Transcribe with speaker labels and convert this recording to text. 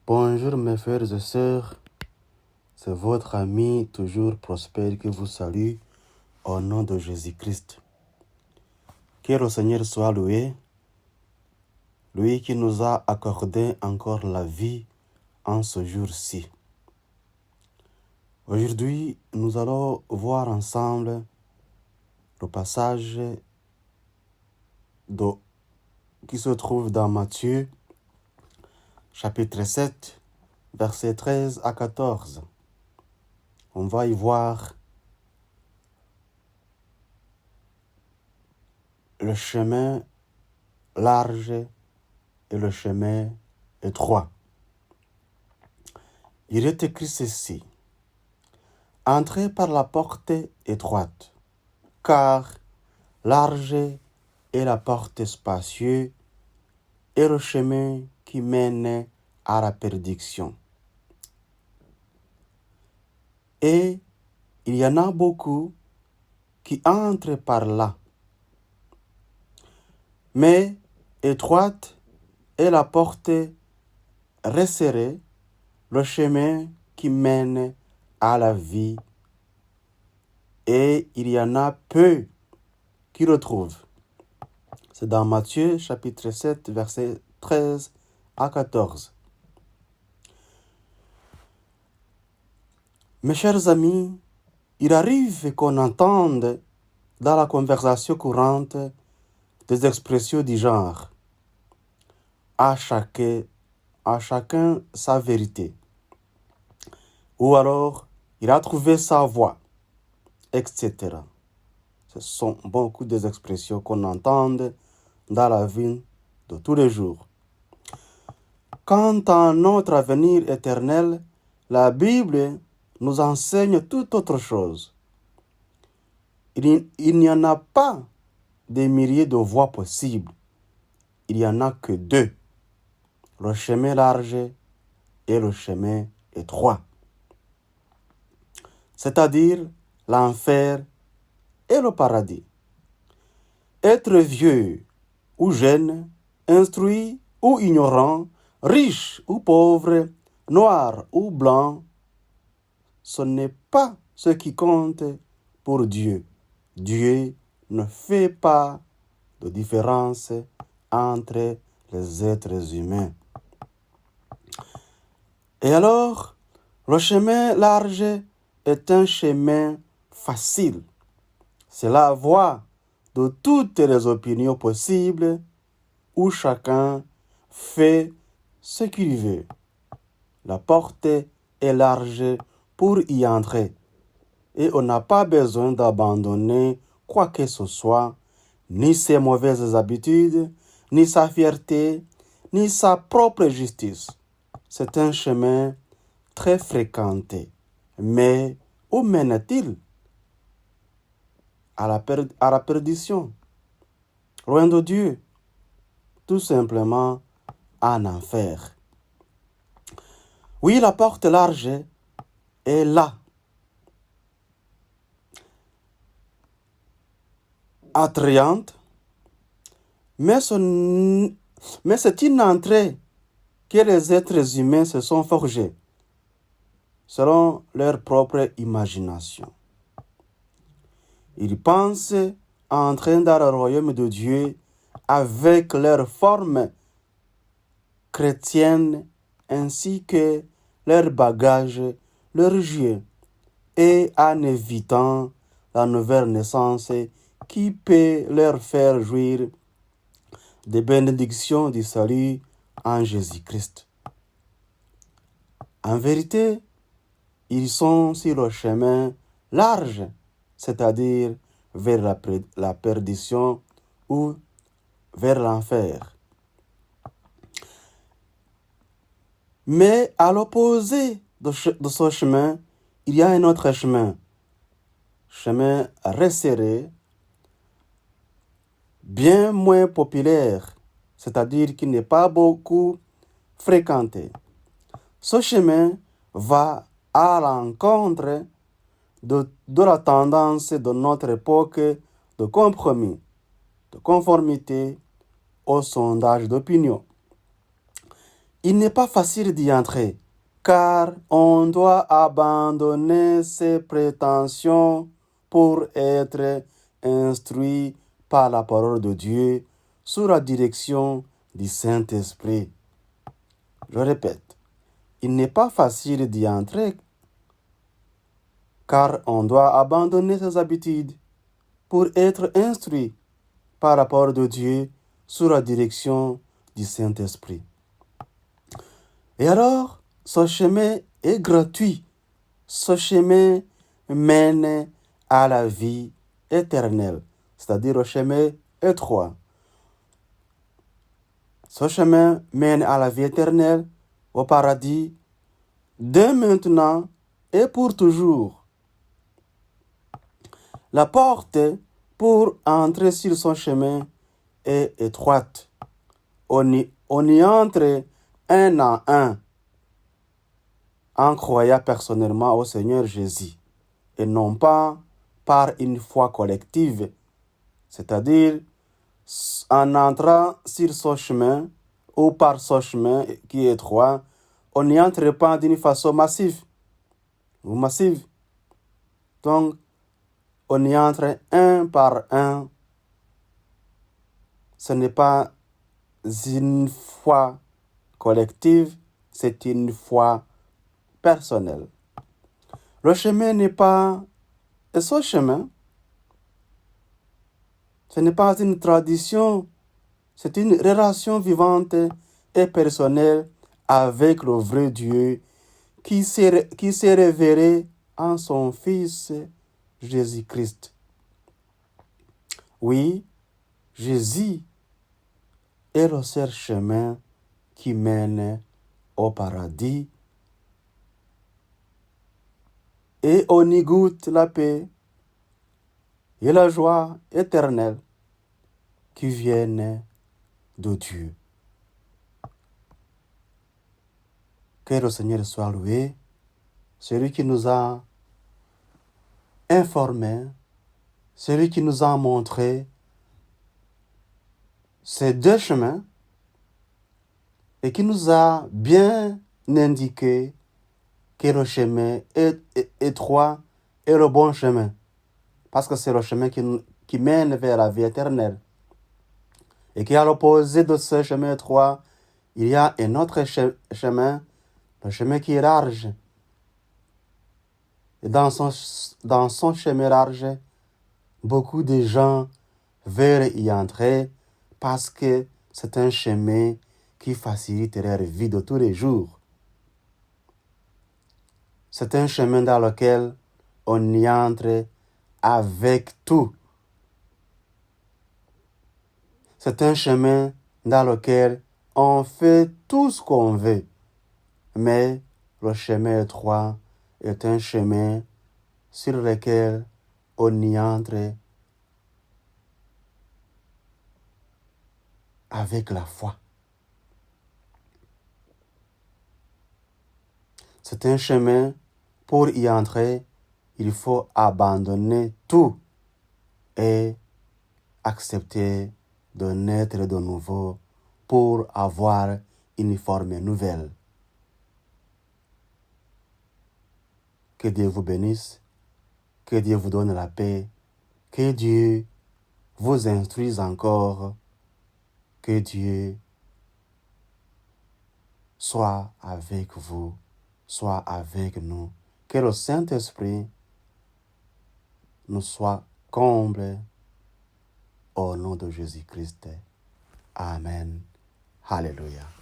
Speaker 1: Bonjour mes frères et sœurs, c'est votre ami toujours prospère qui vous salue au nom de Jésus-Christ. Que le Seigneur soit loué, lui qui nous a accordé encore la vie en ce jour-ci. Aujourd'hui, nous allons voir ensemble le passage qui se trouve dans Matthieu, chapitre 7, versets 13 à 14. On va y voir le chemin large et le chemin étroit. Il est écrit ceci: entrez par la porte étroite, car large est la porte spacieuse et le chemin qui mène à la perdition. Et il y en a beaucoup qui entrent par là. Mais étroite est la porte resserrée, le chemin qui mène à la vie. Et il y en a peu qui le trouvent. C'est dans Matthieu chapitre 7, versets 13 à 14. Mes chers amis, il arrive qu'on entende dans la conversation courante des expressions du genre « à chacun sa vérité » ou alors « il a trouvé sa voie », etc. Ce sont beaucoup des expressions qu'on entend dans la vie de tous les jours. Quant à notre avenir éternel, la Bible nous enseigne tout autre chose. Il n'y en a pas des milliers de voies possibles. Il n'y en a que deux, le chemin large et le chemin étroit. C'est-à-dire l'enfer et le paradis. Être vieux ou jeune, instruit ou ignorant, riche ou pauvre, noir ou blanc, ce n'est pas ce qui compte pour Dieu. Dieu ne fait pas de différence entre les êtres humains. Et alors, le chemin large est un chemin facile. C'est la voie de toutes les opinions possibles où chacun fait ce qu'il veut. La porte est large pour y entrer et on n'a pas besoin d'abandonner quoi que ce soit, ni ses mauvaises habitudes, ni sa fierté, ni sa propre justice. C'est un chemin très fréquenté. Mais où mène-t-il? À la perdition, loin de Dieu, tout simplement en enfer. Oui, la porte large est là, attrayante, mais c'est une entrée que les êtres humains se sont forgés selon leur propre imagination. Ils pensent entrer dans le royaume de Dieu avec leur forme chrétienne ainsi que leur bagage, leur jeu, et en évitant la nouvelle naissance qui peut leur faire jouir des bénédictions du salut en Jésus-Christ. En vérité, ils sont sur le chemin large, c'est-à-dire vers la perdition ou vers l'enfer. Mais à l'opposé de ce chemin, il y a un autre chemin resserré, bien moins populaire, c'est-à-dire qui n'est pas beaucoup fréquenté. Ce chemin va à l'encontre de la tendance de notre époque de compromis, de conformité au sondage d'opinion. il n'est pas facile d'y entrer, car on doit abandonner ses prétentions pour être instruit par la parole de Dieu sous la direction du Saint-Esprit. Je répète, il n'est pas facile d'y entrer, car on doit abandonner ses habitudes pour être instruit par la parole de Dieu sous la direction du Saint-Esprit. Et alors, ce chemin est gratuit. Ce chemin mène à la vie éternelle, c'est-à-dire au chemin étroit. Ce chemin mène à la vie éternelle, au paradis, dès maintenant et pour toujours. La porte pour entrer sur son chemin est étroite. On y entre un à un, en croyant personnellement au Seigneur Jésus, et non pas par une foi collective, c'est-à-dire en entrant sur ce chemin ou par ce chemin qui est étroit, on n'y entre pas d'une façon massive. Donc, on y entre un par un. Ce n'est pas une foi collective, c'est une foi personnelle. Le chemin n'est pas... Et ce chemin, ce n'est pas une tradition, c'est une relation vivante et personnelle avec le vrai Dieu qui s'est révélé en son Fils Jésus-Christ. Oui, Jésus est le seul chemin qui mène au paradis et on y goûte la paix et la joie éternelle qui viennent de Dieu. Que le Seigneur soit loué, celui qui nous a informés, celui qui nous a montré ces deux chemins et qui nous a bien indiqué que le chemin est étroit et le bon chemin, parce que c'est le chemin qui mène vers la vie éternelle. Et qu'à l'opposé de ce chemin étroit, il y a un autre chemin, le chemin qui est large. Et dans son chemin large, beaucoup de gens veulent y entrer parce que c'est un chemin qui facilite leur vie de tous les jours. C'est un chemin dans lequel on y entre avec tout. C'est un chemin dans lequel on fait tout ce qu'on veut. Mais le chemin étroit est un chemin sur lequel on y entre avec la foi. C'est un chemin, pour y entrer, il faut abandonner tout et accepter de naître de nouveau pour avoir une forme nouvelle. Que Dieu vous bénisse, que Dieu vous donne la paix, que Dieu vous instruise encore, que Dieu soit avec vous, soit avec nous, que le Saint-Esprit nous soit comble au nom de Jésus-Christ. Amen. Alléluia.